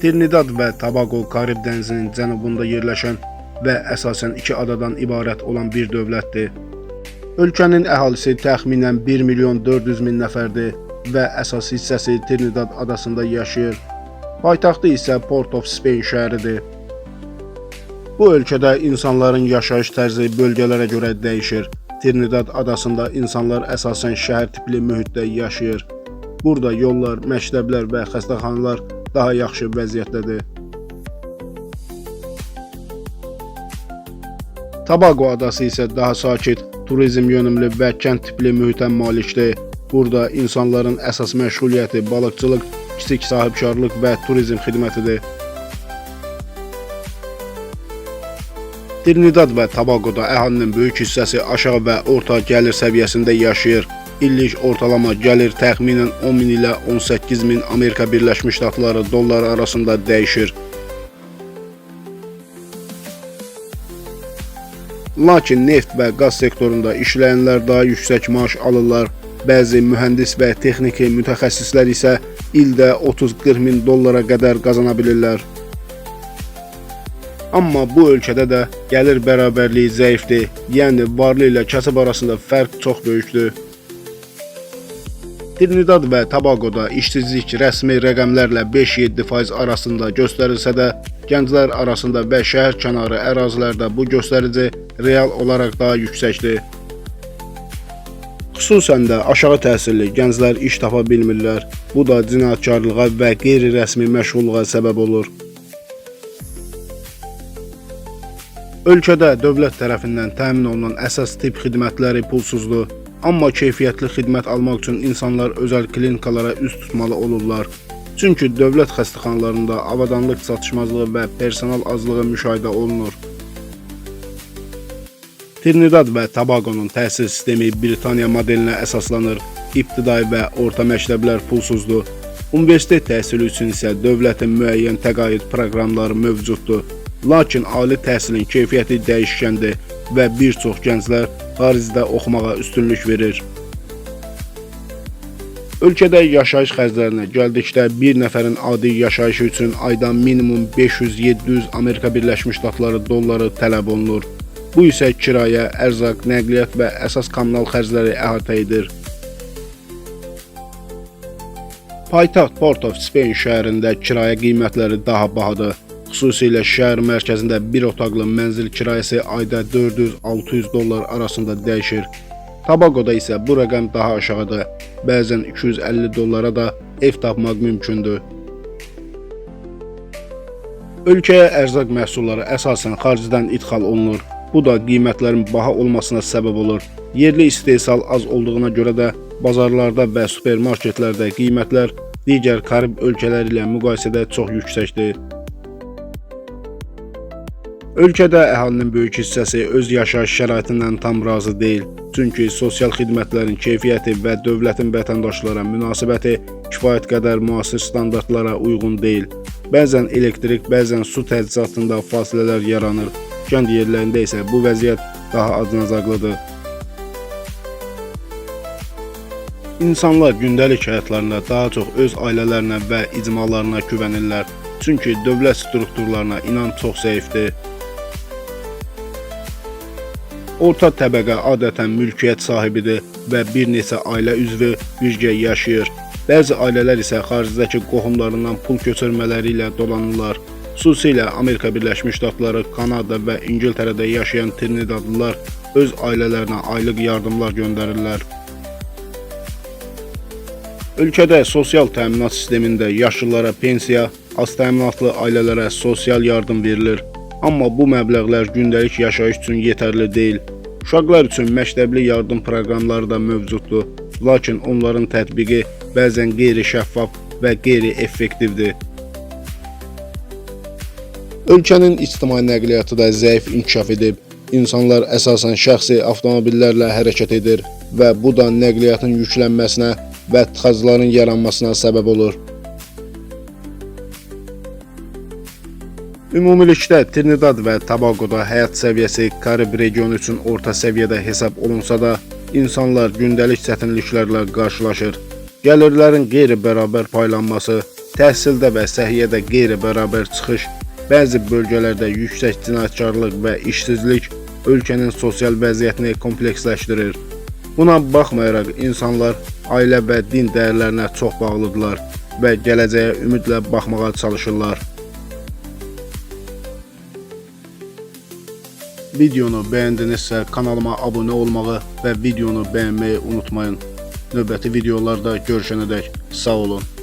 Trinidad və Tobago Karib dənizinin cənubunda yerləşən və əsasən iki adadan ibarət olan bir dövlətdir. Ölkənin əhalisi təxminən 1.400.000 nəfərdir və əsas hissəsi Trinidad adasında yaşayır. Paytaxtı isə Port-of-Spain şəhəridir. Bu ölkədə insanların yaşayış tərzi bölgələrə görə dəyişir. Trinidad adasında insanlar əsasən şəhər tipli mühitdə yaşayır. Burada yollar, məktəblər və xəstəxanalar daha yaxşı vəziyyətdədir. Tobago adası isə daha sakit, turizm yönümlü və kənd tipli mühitə malikdir. Burada insanların əsas məşğuliyyəti balıqçılıq, kiçik sahibkarlıq və turizm xidmətidir. Trinidad və Tobagoda əhalinin böyük hissəsi aşağı və orta gəlir səviyyəsində yaşayır. İllik ortalama gəlir təxminən 10.000 ilə 18.000 Amerika Birləşmiş Ştatları dolları arasında dəyişir. Lakin neft və qaz sektorunda işləyənlər daha yüksək maaş alırlar. Bəzi mühəndis və texniki mütəxəssislər isə ildə 30-40 min dollara qədər qazana bilirlər. Amma bu ölkədə də gəlir bərabərliyi zəifdir, yəni varlı ilə kasıb arasında fərq çox böyükdür. Trinidad və Tobagoda işsizlik rəsmi rəqəmlərlə 5-7% arasında göstərilsə də, gənclər arasında və şəhər kənarı ərazilərdə bu göstərici real olaraq daha yüksəkdir. Xüsusən də aşağı təhsilli gənclər iş tapa bilmirlər. Bu da cinayətkarlığa və qeyri-rəsmi məşğulluğa səbəb olur. Ölkədə dövlət tərəfindən təmin olunan əsas tip xidmətləri pulsuzdur. Amma keyfiyyətli xidmət almaq üçün insanlar özəl klinikalara üst tutmalı olurlar. Çünki dövlət xəstəxanalarında avadanlıq çatışmazlığı və personal azlığı müşahidə olunur. Trinidad və Tobagonun təhsil sistemi Britaniya modelinə əsaslanır. İbtidai və orta məktəblər pulsuzdur. Universitet təhsili üçün isə dövlətin müəyyən təqaüd proqramları mövcuddur. Lakin ali təhsilin keyfiyyəti dəyişkəndir və bir çox gənclər xaricdə oxumağa üstünlük verir. Ölkədə yaşayış xərclərinə gəldikdə bir nəfərin adi yaşayışı üçün ayda minimum 500-700 Amerika Birləşmiş Ştatları dolları tələb olunur. Bu isə kirayə, ərzaq, nəqliyyat və əsas kommunal xərcləri əhatə edir. Paytaxt Port-of-Spain şəhərində kirayə qiymətləri daha bahadır. Xüsusilə şəhər mərkəzində bir otaqlı mənzil kirayəsi ayda 400-600 dollar arasında dəyişir. Tobagoda isə bu rəqəm daha aşağıdır. Bəzən 250 dollara da ev tapmaq mümkündür. Ölkəyə ərzaq məhsulları əsasən xaricdən ixal olunur. Bu da qiymətlərin baha olmasına səbəb olur. Yerli istehsal az olduğuna görə də bazarlarda və supermarketlərdə qiymətlər digər Karib ölkələri ilə müqayisədə çox yüksəkdir. Ölkədə əhalinin böyük hissəsi öz yaşayış şəraitindən tam razı deyil. Çünki sosial xidmətlərin keyfiyyəti və dövlətin vətəndaşlara münasibəti kifayət qədər müasir standartlara uyğun deyil. Bəzən elektrik, bəzən su təchizatında fasilələr yaranır. Kənd yerlərində isə bu vəziyyət daha acınacaqlıdır. İnsanlar gündəlik həyatlarında daha çox öz ailələrinə və icmalarına güvənirlər. Çünki dövlət strukturlarına inam çox zəifdir. Orta təbəqə adətən mülkiyyət sahibidir və bir neçə ailə üzvü birgə yaşayır. Bəzi ailələr isə xaricdəki qohumlarından pul köçürmələri ilə dolanırlar. Xüsusilə Amerika Birləşmiş Ştatları, Kanada və İngiltərədə yaşayan Trinidadlılar öz ailələrinə aylıq yardımlar göndərirlər. Ölkədə sosial təminat sistemində yaşlılara pensiya, az təminatlı ailələrə sosial yardım verilir. Amma bu məbləğlər gündəlik yaşayış üçün yetərli deyil. Uşaqlar üçün məktəbli yardım proqramları da mövcuddur. Lakin onların tətbiqi bəzən qeyri-şəffaf və qeyri-effektivdir. Ölkənin ictimai nəqliyyatı da zəif inkişaf edib. İnsanlar əsasən şəxsi avtomobillərlə hərəkət edir və bu da nəqliyyatın yüklənməsinə və tıxacların yaranmasına səbəb olur. Ümumilikdə Trinidad və Tobagoda həyat səviyyəsi Karib regionu üçün orta səviyyədə hesab olunsa da, insanlar gündəlik çətinliklərlə qarşılaşır. Gəlirlərin qeyri-bərabər paylanması, təhsildə və səhiyyədə qeyri-bərabər çıxış, bəzi bölgələrdə yüksək cinayətkarlıq və işsizlik ölkənin sosial vəziyyətini kompleksləşdirir. Buna baxmayaraq insanlar ailə və din dəyərlərinə çox bağlıdırlar və gələcəyə ümidlə baxmağa çalışırlar. Videonu bəyəndinizsə kanalıma abunə olmağı və videonu bəyənməyi unutmayın. Növbəti videolarda görüşənədək sağ olun.